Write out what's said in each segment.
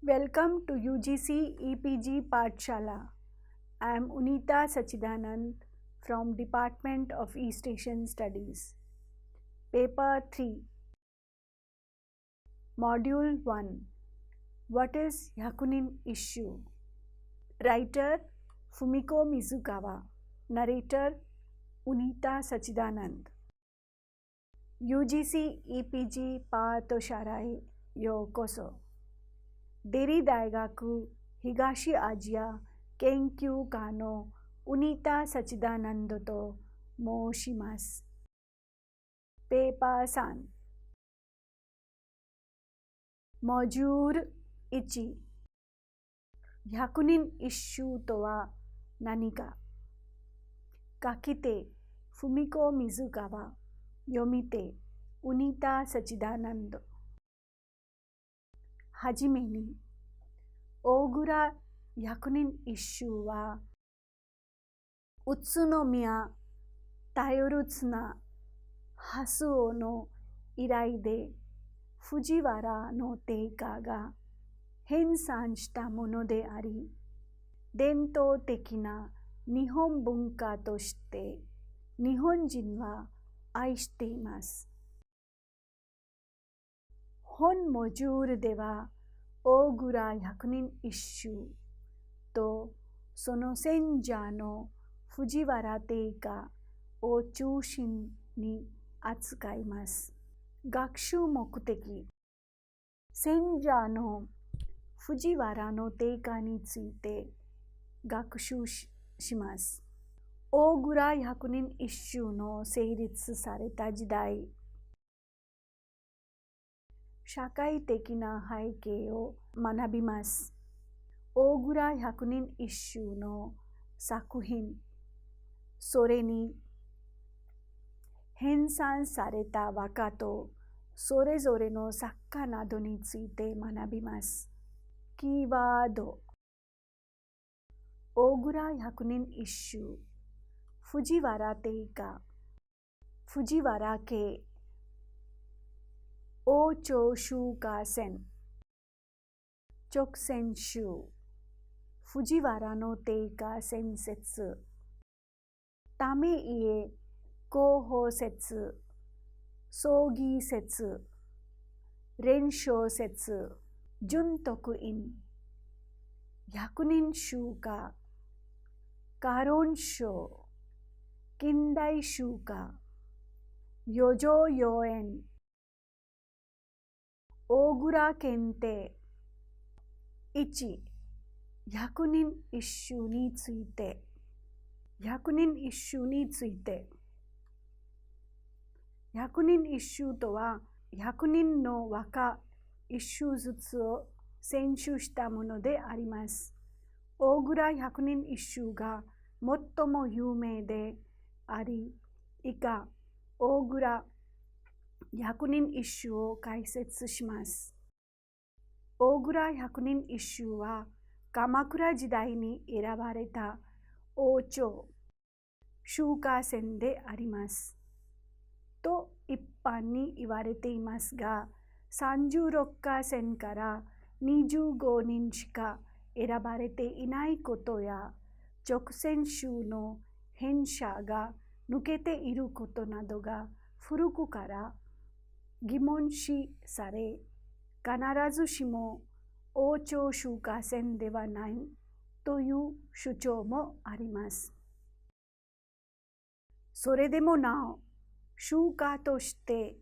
Welcome to UGC EPG Pathshala. I am Unita Sachidanand from Department of East Asian Studies. Paper 3, Module 1. What is Hyakunin issue? Writer Fumiko Mizukawa. Narrator Unita Sachidanand. UGC EPG Pathshalaへようこそ。デリ大学東アジア研究家のウニタ・サチダナンドと申します。ペーパー3、モジュール1、100人一周とは何か。書き手、フミコ・ミズカワ。読み手、ウニタ・サチダナンド。はじめに、大倉百人一首は、宇都宮頼る綱蓮尾の依頼で、藤原の定家が編纂したものであり、伝統的な日本文化として日本人は愛しています。本モジュールでは、大倉百人一首とその選者の藤原定家を中心に扱います。学習目的、選者の藤原の定家について学習します。大倉百人一首の成立された時代、社会的な背景を学びます。大倉百人一首の作品、それに編纂された和歌とそれぞれの作家などについて学びます。キーワード、大倉百人一首、藤原定家、藤原家、王朝集華線、直線集、藤原の定家選説、ため家広報説、葬儀説、連唱説、準徳院、百人集華、歌論書、近代集華、余剰妖艶、大倉検定。1、百人一首について。百人一首について。百人一首とは、100人の和歌一首ずつを選集したものであります。大倉百人一首が最も有名であり、以下、大倉百人一首を解説します。大倉百人一首は鎌倉時代に選ばれた王朝集華線であります。と一般に言われていますが、36下線から25人しか選ばれていないことや、直線集の編者が抜けていることなどが古くから疑問視され、必ずしも王朝集華線ではないという主張もあります。それでもなお、集華として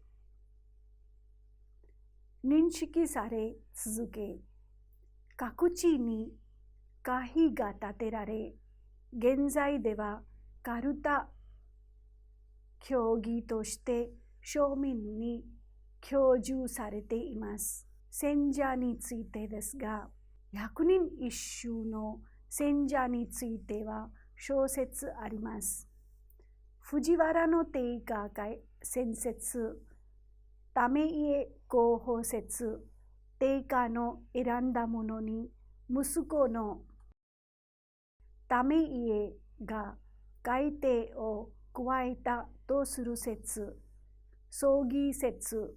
認識され続け、各地に歌碑が建てられ、現在ではカルタ教義として庶民に享受されています。選者についてですが、百人一首の選者については小説あります。藤原の定家選説、ため家広報説、定家の選んだものに息子のため家が改定を加えたとする説、葬儀説、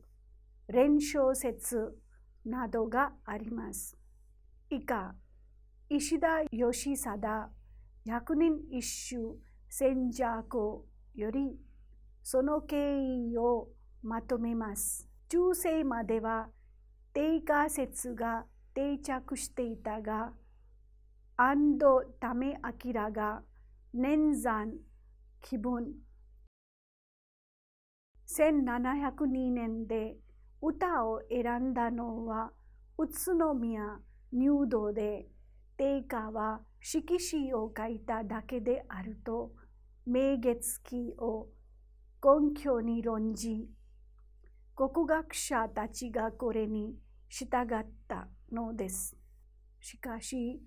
連唱説などがあります。以下、石田義貞百人一首選者後よりその経緯をまとめます。中世までは定価説が定着していたが、安藤為明が年山紀文1702年で歌を選んだのは宇都宮入道で、定価は色紙を書いただけであると明月記を根拠に論じ、国学者たちがこれに従ったのです。しかし、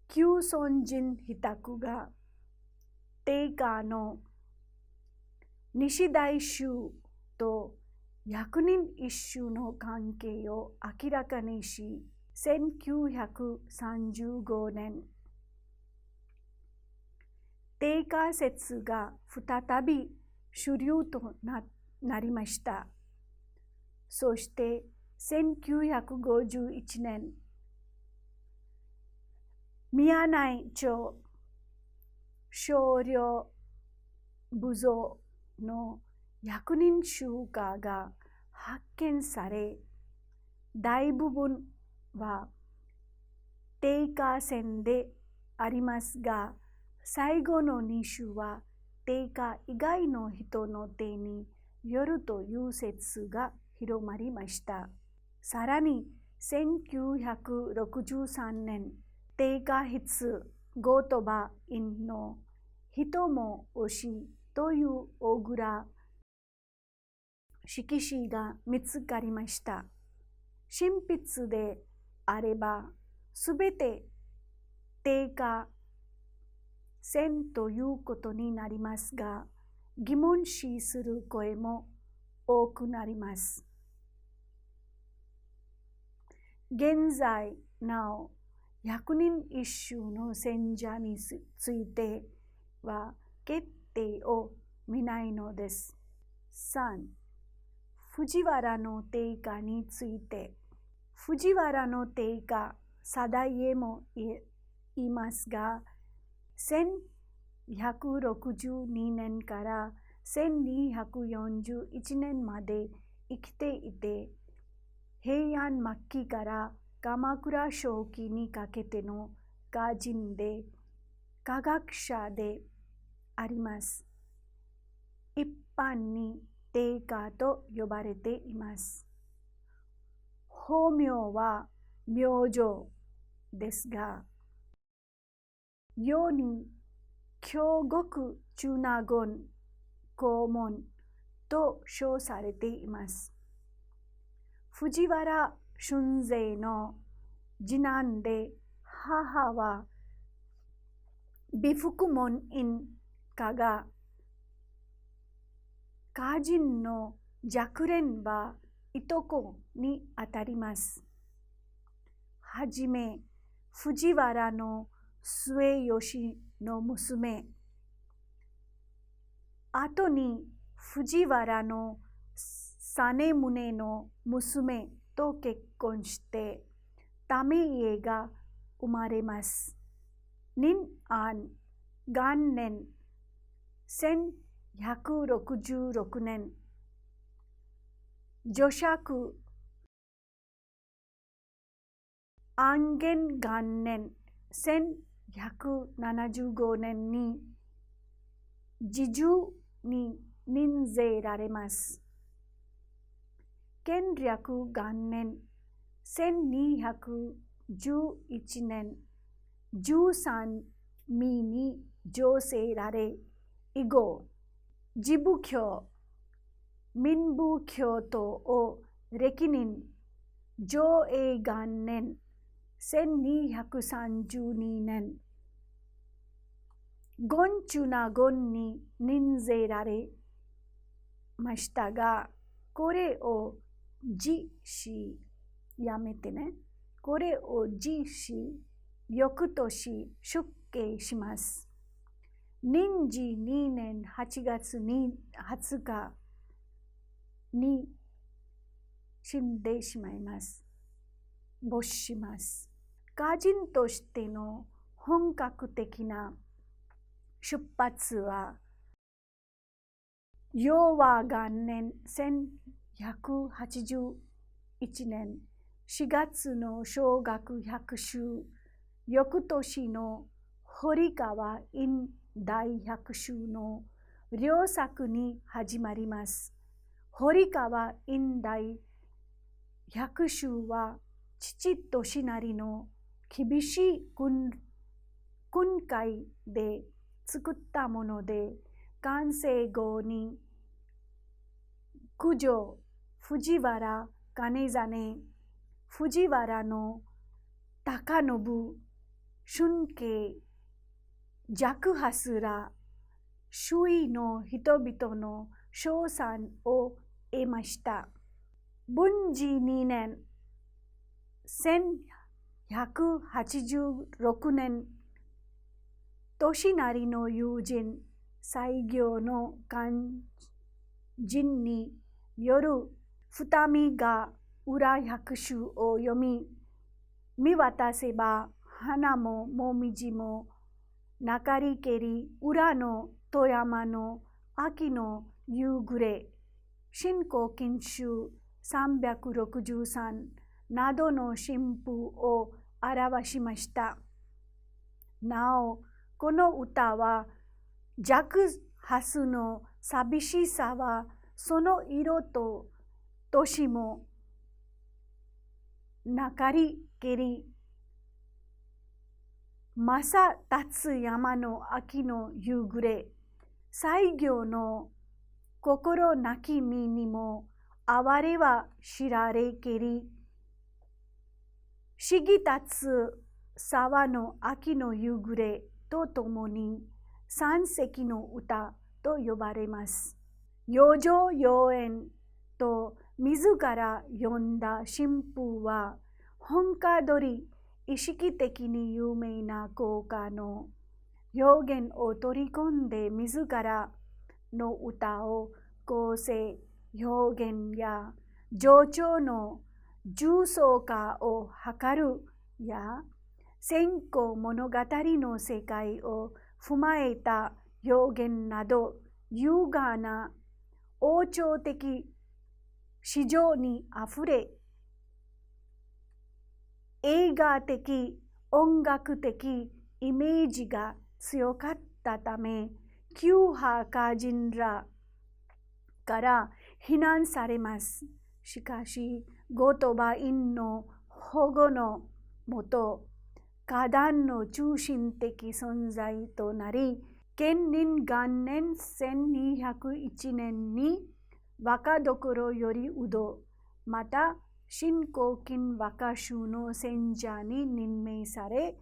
旧尊人比託が定価の西大宗と百人一首の関係を明らかにし、1935年、定価説が再び主流となりました。そして1951年、宮内庁少量部蔵の百人集歌が発見され、大部分は定価線でありますが、最後の2首は定価以外の人の手によるという説が広まりました。さらに1963年、定価筆後鳥羽院の人も推しという大蔵色紙が見つかりました。真筆であれば、すべて定価線ということになりますが、疑問視する声も多くなります。現在なお、百人一首の選者については決定を見ないのです。3、藤原の定価について。藤原の定価、定家も言いますが、1162年から1241年まで生きていて、平安末期から鎌倉初期にかけての歌人で科学者であります。一般に定価と呼ばれています。本名は明星ですが、世に京極中納言黄門と称されています。藤原俊勢の次男で、母は美福門院家が、歌人の寂蓮はいとこにあたります。はじめ、藤原の末吉の娘、後に藤原の実宗の娘と結婚して、為家が生まれます。仁安元年1166年、女爵安元元年1175年に侍従に任ぜられます。建暦元年1211年、13味に叙せられ、以後、自部教、民部教等を歴任、貞永元年1232年、権中納言に任ぜられましたが、これを辞し、やめてね。これを辞し、翌年出家します。仁治2年8月20日に死んでしまいます。没します。歌人としての本格的な出発は、昭和元年1181年4月の小学100週、翌年の堀川院第100週の両作に始まります。堀川院第100週は父利成の厳しい訓戒で作ったもので、完成後に九条、藤原兼実、藤原の高信、春慶、若蓮ら周囲の人々の称賛を得ました。文治2年1186年、利成の友人、西行の勧進による二見が裏百首を読み、見渡せば花ももみじもなかりけり、裏の富山の秋の夕暮れ、新古今集363などの新風を表しました。なお、この歌は若蓮の寂しさはその色と年もなかりけり、正立山の秋の夕暮れ、西行の心なき身にも哀れは知られけり、しぎ立つ沢の秋の夕暮れとともに三隻の歌と呼ばれます。余剰妖艶と自ら呼んだ新風は、本歌取り意識的に有名な効果の表現を取り込んで、自らの歌を構成、表現や情緒の重層化を図るや、先行物語の世界を踏まえた表現など、優雅な王朝的市場にあふれ、映画的音楽的イメージが強かったため、旧派歌人らから非難されます。しかし、後鳥羽院の保護のもと、歌壇の中心的存在となり、建仁元年1201年に若所よりうど、また新古今和歌集の選者に任命され、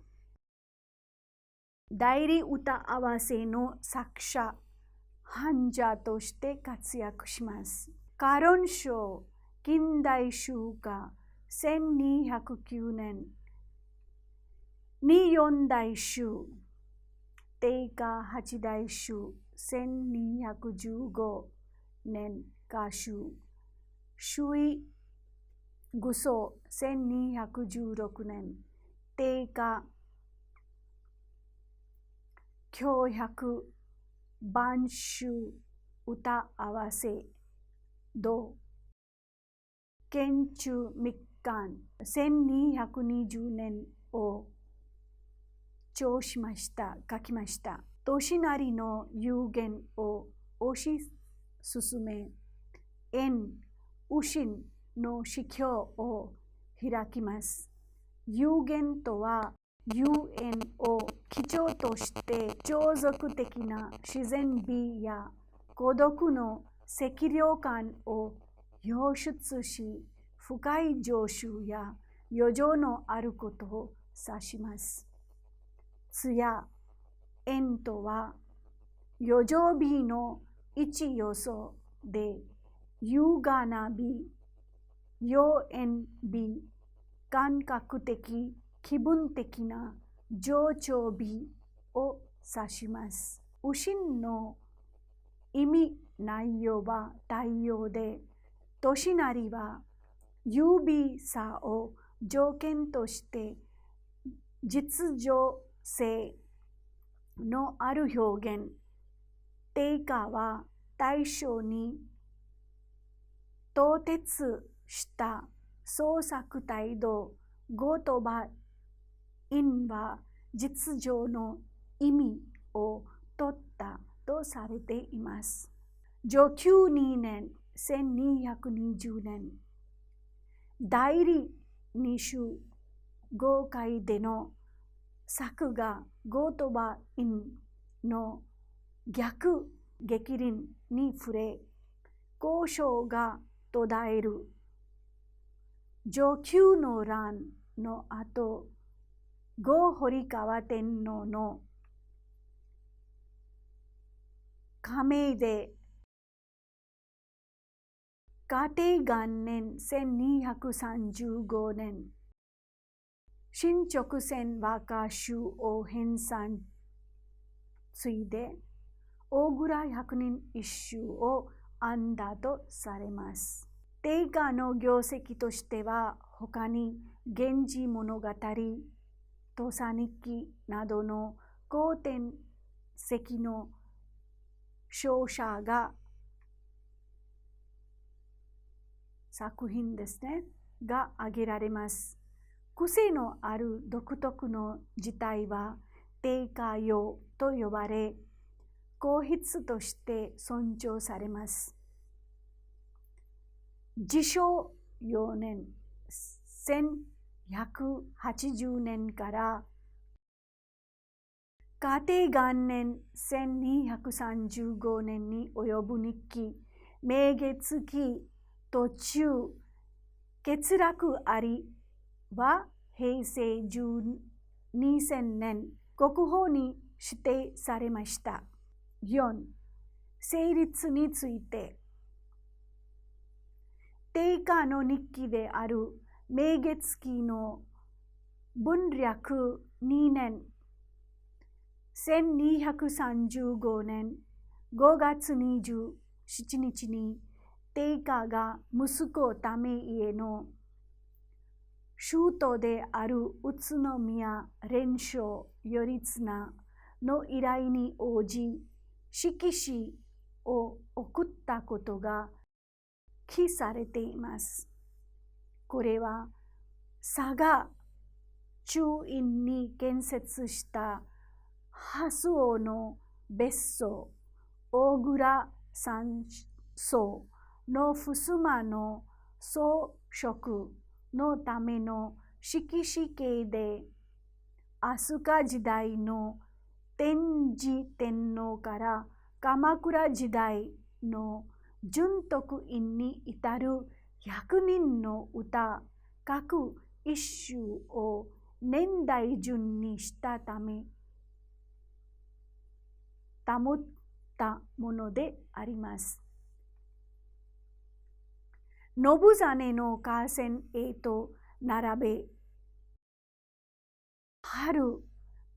代理歌合わせの作者、伴者として活躍します。歌論書近代集が1209年、二四代集、定家八代集1215年歌集、周囲愚僧1216年、定家教百万集歌合わせ、同建中密巻1220年を書きました。利成の有言を推し進め、円、右心の司教を開きます。有言とは、有縁を基調として超俗的な自然美や孤独の寂寥感を表出し、深い常習や余剰のあることを指します。艶、縁とは、余剰美の一要素で、優雅な美、妖艶美、感覚的、気分的な情緒美を指します。右心の意味内容は多様で、利成は優美さを条件として実情性のある表現、定価は対象に統徹した創作態度、言葉、因は実情の意味を取ったとされています。承久2年1220年、代理二種合会での作画言葉因の逆逆鱗に触れ、交渉が途絶える。承久の乱の後、後堀川天皇の加盟で嘉定元年1235年、新直線和歌集を編纂ついで、大蔵百人一首を編んだとされます。定価の業績としては、他に源氏物語、土佐日記などの古典籍の書写が作品ですね、が挙げられます。癖のある独特の字体は定価用と呼ばれ、皇筆として尊重されます。治承4年1180年から嘉定元年1235年に及ぶ日記、明月記途中欠落ありは平成2000年国宝に指定されました。4. 成立について、定価の日記である明月記の文略2年1235年5月27日に定価が息子為家の首都である宇都宮連勝頼綱の依頼に応じ、色紙を送ったことが記されています。これは佐賀中院に建設した蓮王の別荘、大蔵山荘の襖の装飾のための色紙形で、飛鳥時代の天智天皇から鎌倉時代の順徳院に至る100人の歌各一首を年代順にしたため保ったものであります。信真の河川へと並べ、春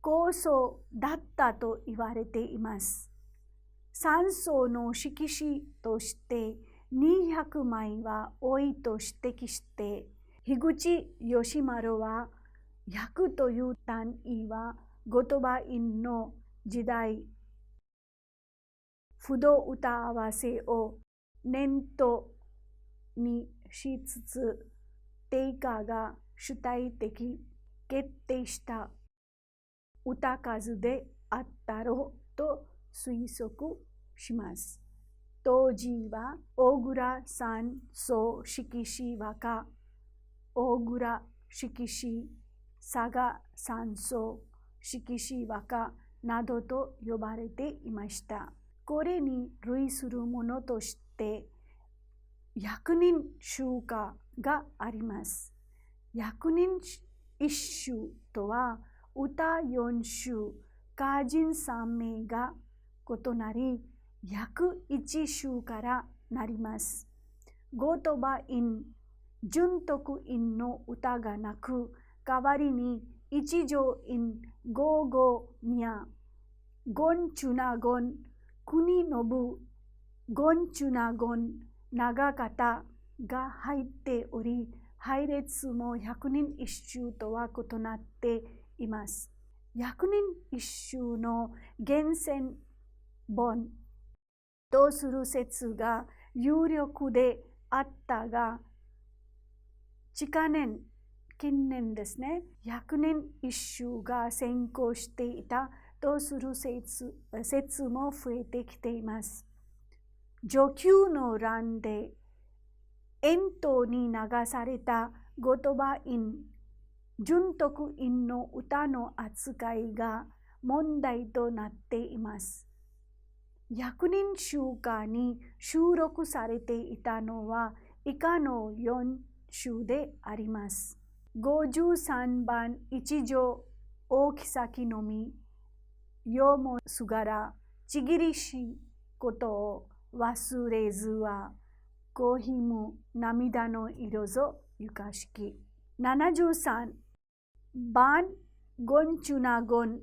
高僧だったと言われています。三層の色紙として200枚は多いと指摘して、樋口義丸は100という単位は言葉院の時代、不動歌合わせを念頭にしつつ、定価が主体的決定した歌数であったろうと推測します。当時は大蔵山荘色紙和歌、大蔵色紙佐賀山荘色紙和歌などと呼ばれていました。これに類するものとして百人集歌があります。百人一首とは、歌4首、歌人3名が異なり、約1首からなります。言葉院、順徳院の歌がなく、代わりに一条院、五五宮、権中納言、国信、権中納言、長方が入っており、配列も百人一首とは異なっています。百人一首の源泉本とする説が有力であったが、近年ですね、百人一首が先行していたとする説も増えてきています。序級の欄で円筒に流された後鳥羽院、純徳院の歌の扱いが問題となっています。百人集歌に収録されていたのは以下の4首であります。53番一条大妃のみ、世もすがらちぎりしことを忘れずは、こひむ涙の色ぞゆかしき。73番ゴンチュナゴン